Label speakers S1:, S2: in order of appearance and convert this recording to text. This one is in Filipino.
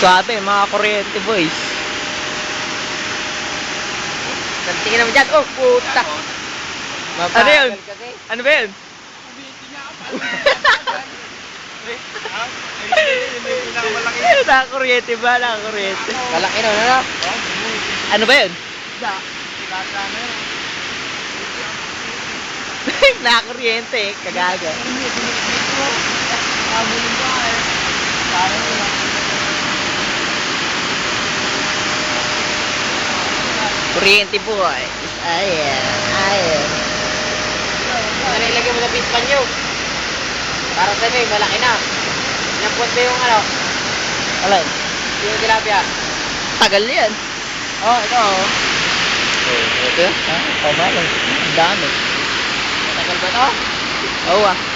S1: Sabi, mga kuryente boys.
S2: Tingin naman dyan. Oh, puta.
S1: Ano yun?
S2: Mabagal kasi.
S1: Ano ba yun? Nakakuryente ba? Nakakuryente.
S2: Malaki nun, ano?
S1: Ano ba yun? Nakakuryente eh. Kagaga. Kuryente boys. Ayan. Ayan.
S2: Ano ilagay mo sa pispan nyo? Para sa may malaki na. Inampot ba yung ano?
S1: Alay.
S2: Yung tilapia?
S1: Tagal yan.
S2: Oh, ito oh.
S1: Oh, ito. Ah, pamalo. Ang dami.
S2: Tagal ba to?
S1: Oo ah.